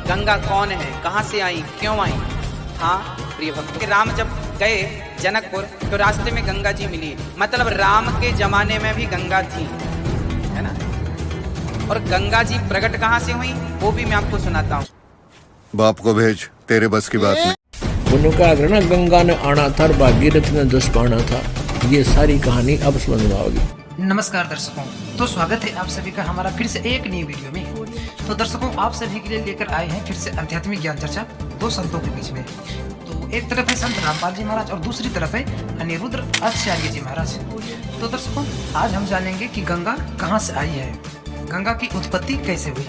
गंगा कौन है, कहाँ से आई, क्यों आई। हाँ प्रिय भक्त, राम जब गए जनकपुर तो रास्ते में गंगा जी मिली, मतलब राम के जमाने में भी गंगा थी, है ना। और गंगा जी प्रकट कहाँ से हुई वो भी मैं आपको सुनाता हूँ। बाप को भेज, तेरे बस की बात नहीं। उन्होंने कहा ना गंगा ने आना था और भागीरथ ने जस पाना था। ये सारी कहानी अब समझ में आओगी। नमस्कार दर्शकों, तो स्वागत है आप सभी का हमारा फिर से एक नई वीडियो में। तो दर्शकों, आप सभी के लिए लेकर आए हैं फिर से आध्यात्मिक ज्ञान चर्चा दो संतों के बीच में। तो एक तरफ है संत रामपाल जी महाराज और दूसरी तरफ है अनिरुद्र आचार्य जी महाराज। तो दर्शकों, आज हम जानेंगे कि गंगा कहाँ से आई है, गंगा की उत्पत्ति कैसे हुई।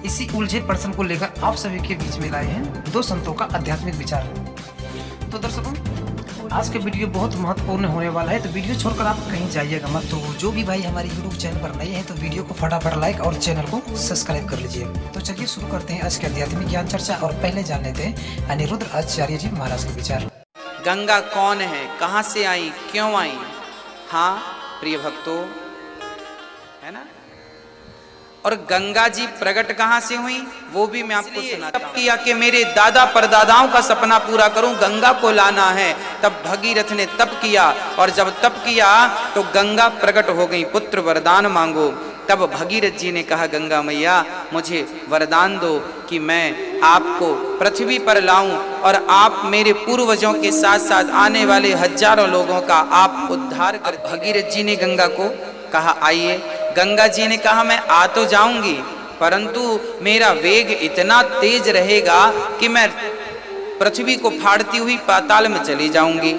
इसी उलझे प्रश्न को लेकर आप सभी के बीच में लाए हैं दो संतों का आध्यात्मिक विचार। तो दर्शकों, आज का वीडियो बहुत महत्वपूर्ण होने वाला है, तो वीडियो छोड़कर आप कहीं जाइएगा मत। तो जो भी भाई हमारे यूट्यूब चैनल पर नए हैं तो वीडियो को फटाफट लाइक और चैनल को सब्सक्राइब कर लीजिए। तो चलिए शुरू करते हैं आज के आध्यात्मिक ज्ञान चर्चा और पहले जान लेते हैं अनिरुद्र आचार्य जी महाराज के विचार। गंगा कौन है, कहाँ से आई, क्यों आई। हाँ प्रिय भक्तों, है ना। और गंगा जी प्रकट कहाँ से हुई वो भी मैं आपको सुनाता हूं। तब किया कि मेरे दादा परदादाओं का सपना पूरा करूं, गंगा को लाना है। तब भगीरथ ने तप किया और जब तप किया तो गंगा प्रकट हो गई, पुत्र वरदान मांगो। तब भगीरथ जी ने कहा, गंगा मैया मुझे वरदान दो कि मैं आपको पृथ्वी पर लाऊं और आप मेरे पूर्वजों के साथ साथ आने वाले हजारों लोगों का आप उद्धार कर। भगीरथ जी ने गंगा को कहा आइए। गंगा जी ने कहा मैं आ तो जाऊंगी, परंतु मेरा वेग इतना तेज रहेगा कि मैं पृथ्वी को फाड़ती हुई पाताल में चली जाऊंगी।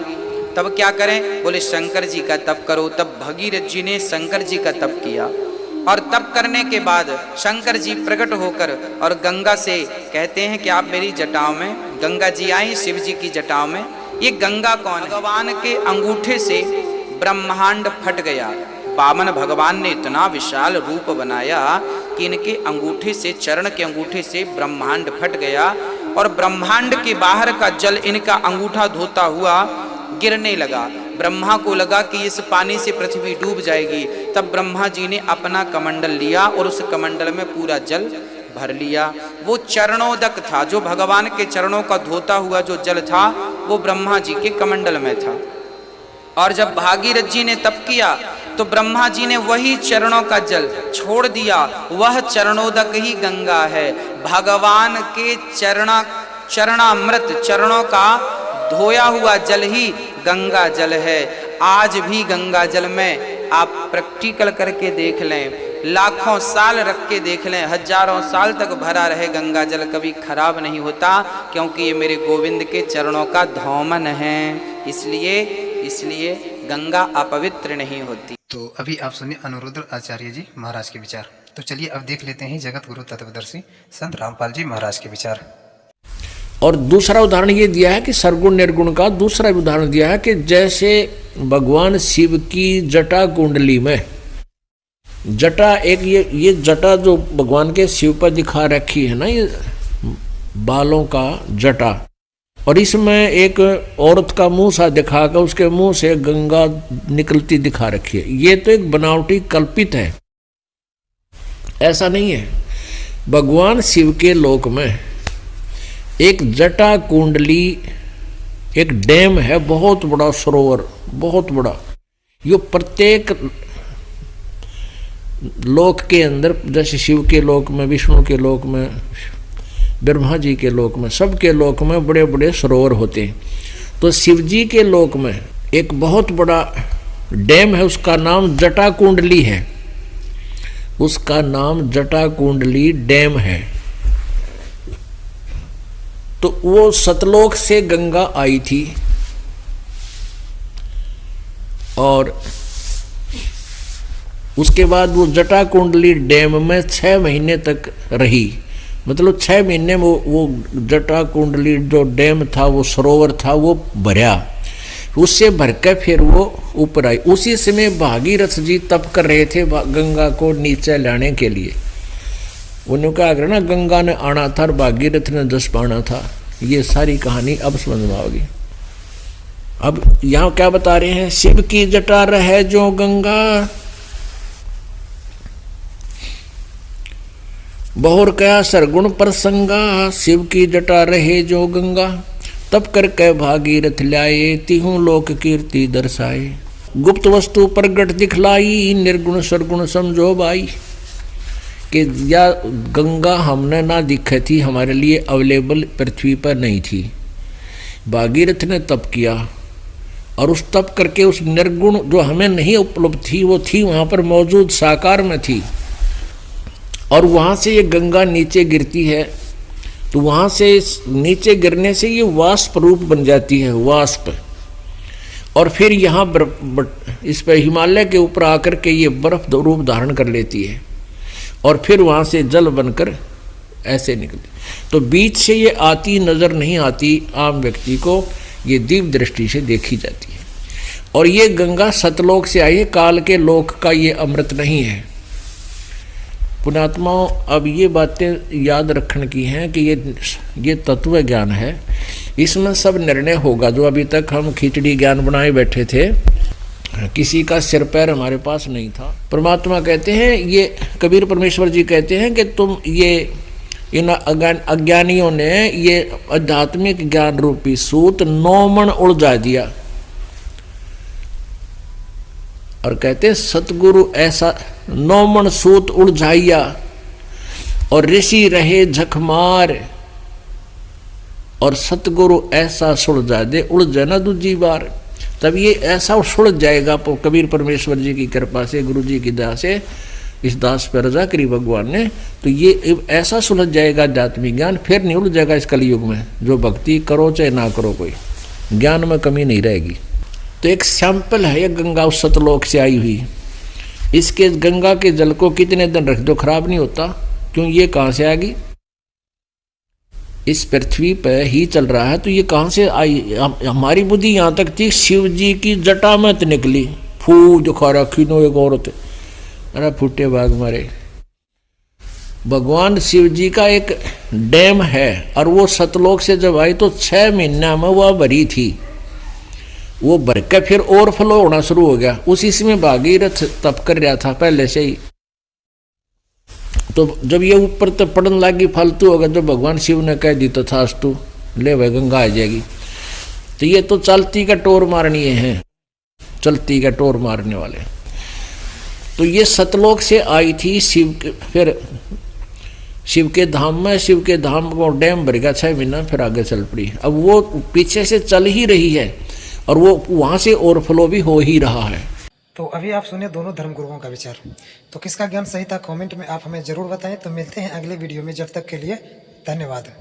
तब क्या करें, बोले शंकर जी का तप करो। तब भगीरथ जी ने शंकर जी का तप किया और तप करने के बाद शंकर जी प्रकट होकर और गंगा से कहते हैं कि आप मेरी जटाओं में, गंगा जी आई शिव जी की जटाओं में। ये गंगा कौन है? भगवान के अंगूठे से ब्रह्मांड फट गया। वामन भगवान ने इतना विशाल रूप बनाया कि इनके अंगूठे से, चरण के अंगूठे से ब्रह्मांड फट गया और ब्रह्मांड के बाहर का जल इनका अंगूठा धोता हुआ गिरने लगा। ब्रह्मा को लगा कि इस पानी से पृथ्वी डूब जाएगी। तब ब्रह्मा जी ने अपना कमंडल लिया और उस कमंडल में पूरा जल भर लिया। वो चरणोदक था, जो भगवान के चरणों का धोता हुआ जो जल था वो ब्रह्मा जी के कमंडल में था। और जब भागीरथ जी ने तप किया तो ब्रह्मा जी ने वही चरणों का जल छोड़ दिया। वह चरणोदक ही गंगा है। भगवान के चरणामृत, चरणों का धोया हुआ जल ही गंगा जल है। आज भी गंगा जल में आप प्रैक्टिकल करके देख लें, लाखों साल रख के देख लें, हजारों साल तक भरा रहे गंगा जल, कभी खराब नहीं होता, क्योंकि ये मेरे गोविंद के चरणों का धौमन है। इसलिए गंगा अपवित्र नहीं होती। तो अभी आप सुनिए अनिरुद्र आचार्य जी महाराज के विचार। तो चलिए अब देख लेते हैं जगत गुरु तत्वदर्शी संत रामपाल जी महाराज के विचार। और दूसरा उदाहरण ये दिया है कि सरगुण निर्गुण का दूसरा उदाहरण दिया है कि जैसे भगवान शिव की जटा कुंडली में जटा, एक ये जटा जो भगवान के शिव पर दिखा रखी है ना, ये बालों का जटा, और इसमें एक औरत का मुंह सा दिखा कर उसके मुंह से गंगा निकलती दिखा रखी है। ये तो एक बनावटी कल्पित है, ऐसा नहीं है। भगवान शिव के लोक में एक जटा कुंडली, एक डैम है, बहुत बड़ा सरोवर, बहुत बड़ा। ये प्रत्येक लोक के अंदर, जैसे शिव के लोक में, विष्णु के लोक में, ब्रह्मा जी के लोक में, सबके लोक में बड़े बड़े सरोवर होते हैं। तो शिव जी के लोक में एक बहुत बड़ा डैम है, उसका नाम जटा कुंडली है। उसका नाम जटा कुंडली डैम है। तो वो सतलोक से गंगा आई थी और उसके बाद वो जटा कुंडली डैम में 6 महीने तक रही। मतलब 6 महीने में वो जटा कुंडली जो डैम था, वो सरोवर था, वो भरा। उससे भरकर फिर वो ऊपर आई। उसी समय भागीरथ जी तप कर रहे थे गंगा को नीचे लाने के लिए। उन्होंने कहा ना गंगा ने आना था और भागीरथ ने जस पाना था। ये सारी कहानी अब समझ में आओगी। अब यहाँ क्या बता रहे हैं, शिव की जटा रहे जो गंगा, बहुर कया सरगुण प्रसंगा, शिव की जटा रहे जो गंगा, तब करके भागीरथ ल्याए, तिहु लोक कीर्ति दर्शाए। गुप्त वस्तु प्रगट दिखलाई, निर्गुण सरगुण समझो बाई। कि या गंगा हमने ना दिखे थी, हमारे लिए अवेलेबल पृथ्वी पर नहीं थी। भागीरथ ने तप किया और उस तप करके उस निर्गुण जो हमें नहीं उपलब्ध थी वो थी वहाँ पर मौजूद, साकार में थी। और वहाँ से ये गंगा नीचे गिरती है तो वहाँ से नीचे गिरने से ये वाष्प रूप बन जाती है, वाष्प। और फिर यहाँ इस पर हिमालय के ऊपर आकर के ये बर्फ रूप धारण कर लेती है और फिर वहाँ से जल बनकर ऐसे निकलती। तो बीच से ये आती नज़र नहीं आती आम व्यक्ति को, ये दीप दृष्टि से देखी जाती है। और ये गंगा सतलोक से आई है, काल के लोक का ये अमृत नहीं है। पुण्यात्माओं, अब ये बातें याद रखने की हैं कि ये तत्व ज्ञान है, इसमें सब निर्णय होगा। जो अभी तक हम खिचड़ी ज्ञान बनाए बैठे थे, किसी का सिर पैर हमारे पास नहीं था। परमात्मा कहते हैं, ये कबीर परमेश्वर जी कहते हैं कि तुम ये इन अज्ञानियों ने ये आध्यात्मिक ज्ञान रूपी सूत 9 मन उलझा दिया। और कहते हैं सतगुरु ऐसा 9 मन सूत उलझाइया, और ऋषि रहे झकमार, और सतगुरु ऐसा सुलझा दे उलझे ना दूजी बार। तब ये ऐसा सुलझ जाएगा कबीर परमेश्वर जी की कृपा से, गुरु जी की दया से, इस दास पर रजा करी भगवान ने, तो ये ऐसा सुलझ जाएगा आध्यात्मिक ज्ञान, फिर नहीं उलझेगा इस कलयुग में। जो भक्ति करो चाहे ना करो, कोई ज्ञान में कमी नहीं रहेगी। तो एक सैंपल है ये गंगा उस सतलोक से आई हुई। इसके गंगा के जल को कितने दिन रख दो खराब नहीं होता। क्यों? ये कहाँ से आ गई? इस पृथ्वी पर ही चल रहा है, तो ये कहाँ से आई? हमारी बुद्धि यहाँ तक थी, शिव जी की जटा में तो निकली। फू जो खा रखी नो एक औरत, अरे फूटे भाग मारे। भगवान शिव जी का एक डैम है, और वो सतलोक से जब आई तो 6 महीना में वह भरी थी। वो भर के फिर ओवरफ्लो होना शुरू हो गया। उस इसमें भागीरथ तप कर रहा था पहले से ही। तो जब ये ऊपर तो पड़न लगी फालतू होगा, जो भगवान शिव ने कह दी तो थास्तु ले भाई गंगा आ जाएगी। तो ये तो चलती का टोर मारनी है, चलती का टोर मारने वाले। तो ये सतलोक से आई थी शिव के, फिर शिव के धाम में, शिव के धाम को डैम भर गया 6 महीना, फिर आगे चल पड़ी। अब वो पीछे से चल ही रही है और वो वहाँ से ओवरफ्लो भी हो ही रहा है। तो अभी आप सुने दोनों धर्मगुरुओं का विचार, तो किसका ज्ञान सही था कमेंट में आप हमें जरूर बताएं। तो मिलते हैं अगले वीडियो में, जब तक के लिए धन्यवाद।